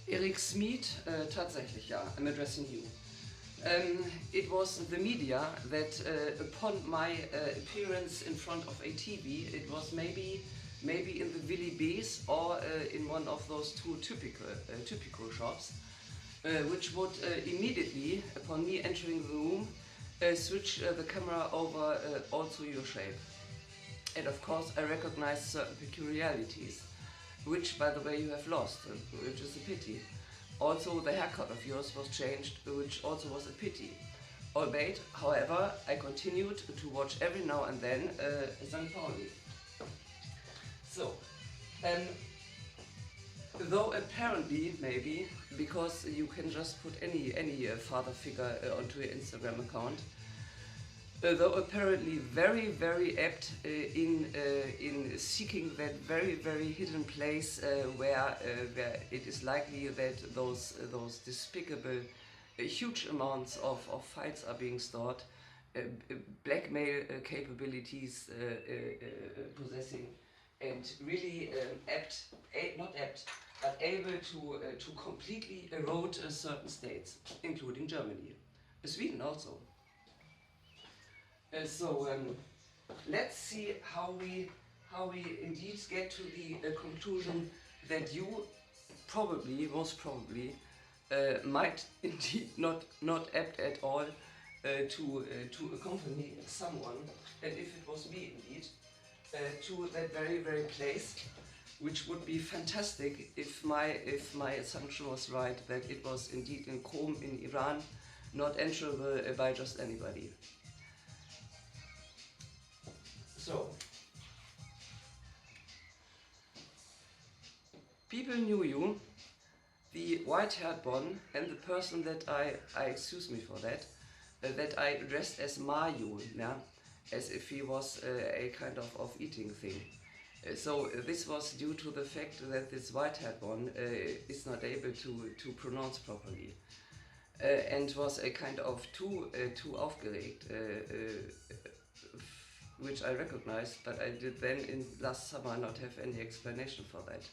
Eric Smith, tatsächlich, ja, I'm addressing you. It was the media that, upon my appearance in front of a TV, it was maybe in the Willy B's or in one of those two typical shops, which would immediately, upon me entering the room, switch the camera over also your shape. And of course I recognized certain peculiarities, which by the way you have lost, which is a pity. Also the haircut of yours was changed, which also was a pity. Albeit, however, I continued to watch every now and then St. Pauli. So, though apparently, maybe, because you can just put any father figure onto your Instagram account, though apparently very apt in seeking that very hidden place where it is likely that those despicable huge amounts of files are being stored, blackmail capabilities possessing, and really not apt, but able to completely erode certain states, including Germany, Sweden also. So let's see how we indeed get to the conclusion that you most probably might indeed not apt at all to accompany someone, and if it was me indeed, to that very place, which would be fantastic if my assumption was right, that it was indeed in Qom in Iran, not enterable by just anybody. So, people knew you, the white-haired one, and the person that I excuse me for that, that I addressed as Mayu, yeah? As if he was a kind of eating thing. So this was due to the fact that this white-haired one is not able to pronounce properly. And was a kind of too aufgeregt, which I recognized, but I did then in last summer not have any explanation for that.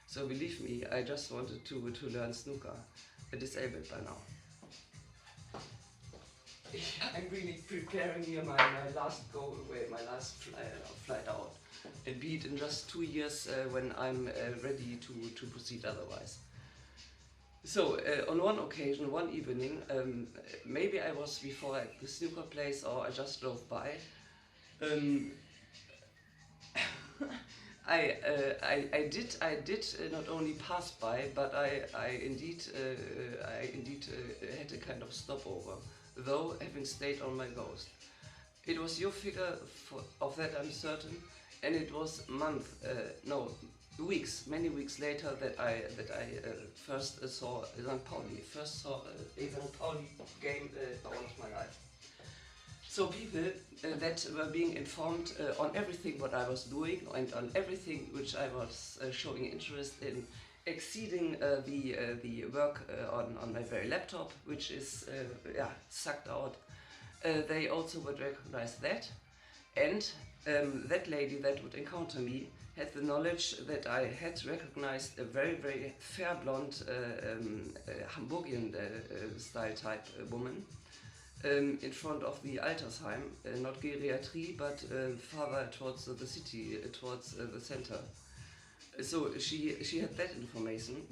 So believe me, I just wanted to learn snooker, disabled by now. I'm really preparing here my last go away, my last flight out, and be it in just 2 years when I'm ready to proceed otherwise. So, on one occasion, one evening, maybe I was before at the snooker place or I just drove by, I did not only pass by, but I indeed had a kind of stopover, though having stayed on my ghost. It was your figure of that I'm certain, and it was many weeks later that I first saw St. Pauli, a St. Pauli game all of my life. So people that were being informed on everything what I was doing and on everything which I was showing interest in, exceeding the work on my very laptop, which is sucked out, they also would recognize that. And that lady that would encounter me had the knowledge that I had recognized a very fair blonde Hamburgian style type woman in front of the Altersheim, not geriatrie, but farther towards the city, towards the center. So she had that information.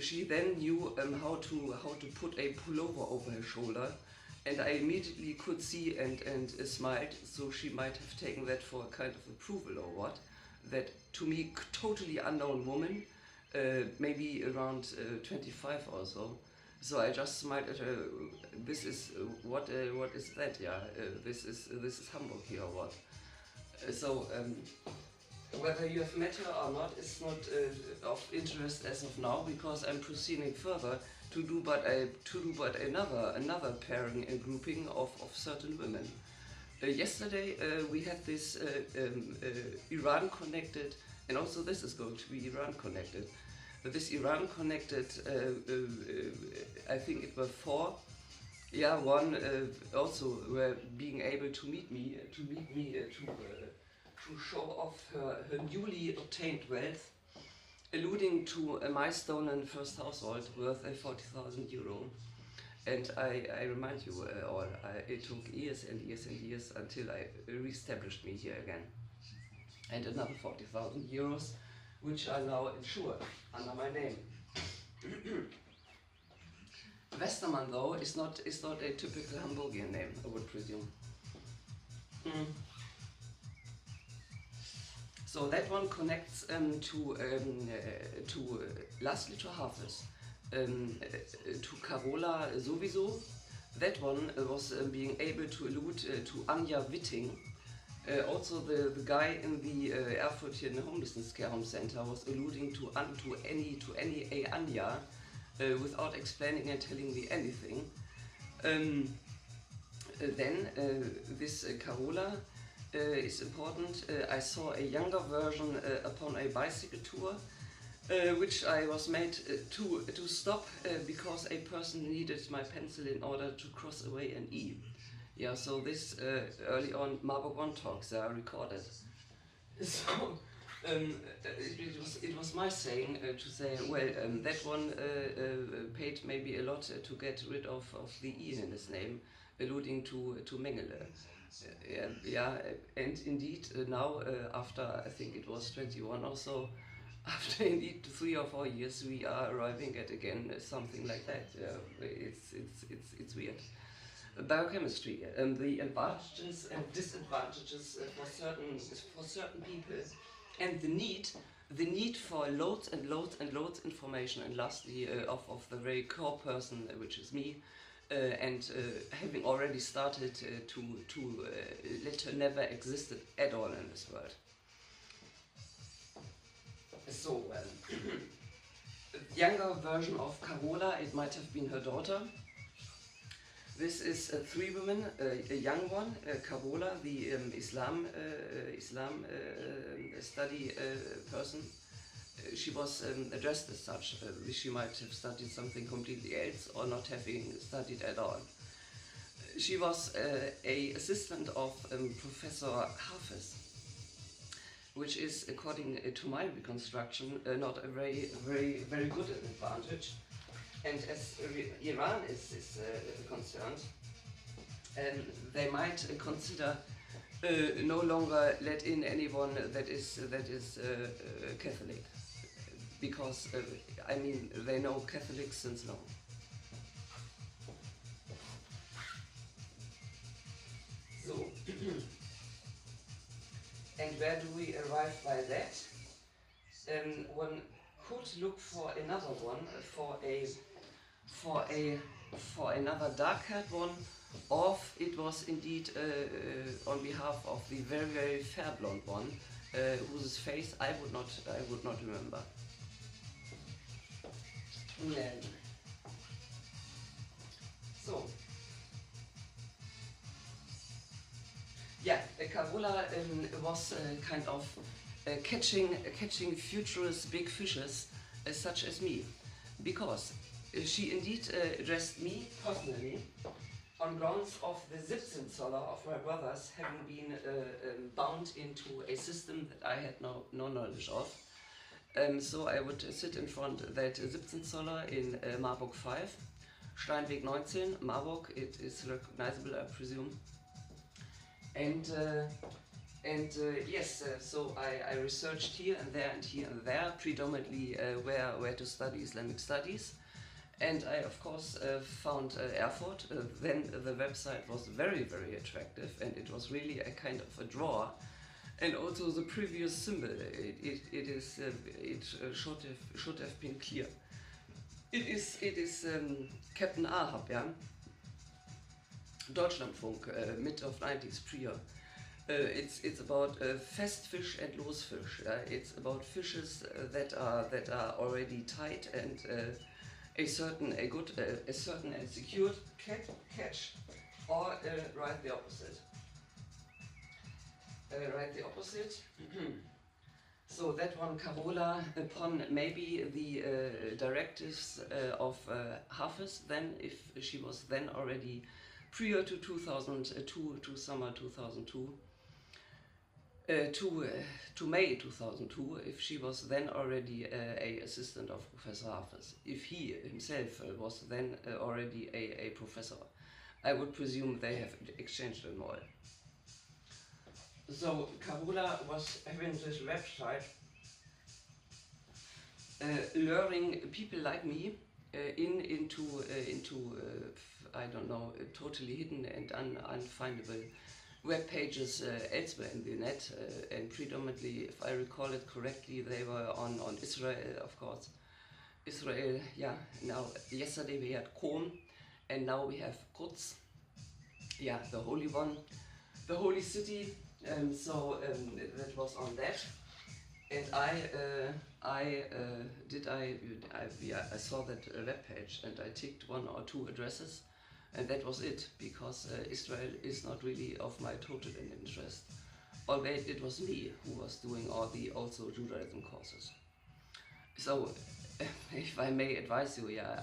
She then knew how to put a pullover over her shoulder, and I immediately could see and smiled. So she might have taken that for a kind of approval or what. That to me totally unknown woman, maybe around 25 or so. So I just smiled at her. This is what is that? Yeah, this is Hamburg here or what? So whether you have met her or not is not of interest as of now, because I'm proceeding further to do but another pairing and grouping of certain women. Yesterday we had this Iran connected, and also this is going to be Iran connected. This Iran connected, I think it were 4. Yeah, one also were being able to meet me to show off her newly obtained wealth, alluding to my stolen first household worth 40,000 euro. And I remind you all, it took years and years and years until I re-established me here again. And another 40,000 euros, which are now insured under my name. Westermann, though, is not a typical Hamburgian name, I would presume. So that one connects lastly to Hafez, to Carola sowieso. That one was being able to allude to Anja Witting. Also the guy in the Erfurtian Homelessness Care Home Center was alluding to any Anja without explaining and telling me anything. Then this Carola is important. I saw a younger version upon a bicycle tour, which I was made to stop because a person needed my pencil in order to cross away an E. Yeah, so this early on Marburg One talks are recorded. So it was my saying to say, well, that one paid maybe a lot to get rid of the E in his name, alluding to Mengele. Yeah, and indeed now after I think it was 21 or so, after indeed 3 or 4 years, we are arriving at again something like that. It's weird. Biochemistry, the advantages and disadvantages for certain people, and the need for loads and loads and loads information, and lastly of the very core person, which is me. And having already started to let her never existed at all in this world. So, younger version of Carola, it might have been her daughter. This is 3 women, a young one, Carola, the Islam study person. She was addressed as such. She might have studied something completely else or not having studied at all. She was a assistant of Professor Hafez, which is, according to my reconstruction, not a very good advantage. And as Iran is concerned, they might consider no longer let in anyone that is Catholic. Because, I mean, they know Catholics since long. So, and where do we arrive by that? One could look for another one, for another dark-haired one, or it was indeed on behalf of the very fair blonde one, whose face I would not remember. So, yeah, Carola was kind of catching futurist big fishes such as me, because she indeed addressed me personally on grounds of the Siebzehnzoller of my brothers having been bound into a system that I had no knowledge of. So I would sit in front that Siebzehnzoller in Marburg 5, Steinweg 19, Marburg, it is recognizable, I presume. And yes, so I researched here and there, predominantly where to study Islamic studies. And I, of course, found Erfurt. Then the website was very attractive, and it was really a kind of a draw. And also the previous symbol, it should have been clear. It is Captain Ahab, yeah? Deutschlandfunk, mid of 90s, prior. It's about Festfisch and Losfisch. It's about fishes that are already tied and a certain and secured catch, or right the opposite. So that one, Carola, upon maybe the directives of Hafez, then if she was then already prior to 2002, to summer 2002, to May 2002, if she was then already a assistant of Professor Hafez, if he himself was then already a professor. I would presume they have exchanged them all. So Carola was having this website, luring people like me into I don't know, totally hidden and unfindable web pages elsewhere in the net, and predominantly, if I recall it correctly, they were on Israel, of course. Israel, yeah. Now, yesterday we had Qom, and now we have Quds, yeah, the holy one, the holy city. So that was on that, and I saw that web page, and I ticked 1 or 2 addresses, and that was it, because Israel is not really of my total interest. Albeit it was me who was doing all the also Judaism courses. So, if I may advise you, yeah,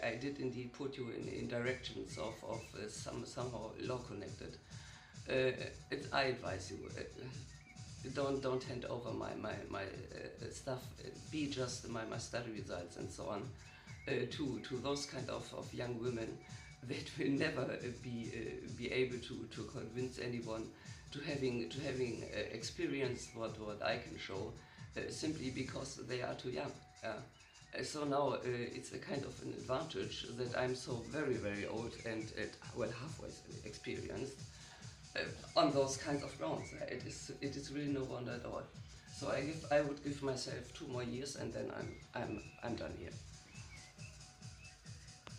I did indeed put you in directions of somehow law connected. I advise you, don't hand over my stuff. Be just my study results and so on to those kind of young women that will never be able to convince anyone to having experienced what I can show, simply because they are too young. So now it's a kind of an advantage that I'm so very old and well, halfway experienced on those kinds of grounds. It is really no wonder at all. So I would give myself 2 more years, and then I'm done here.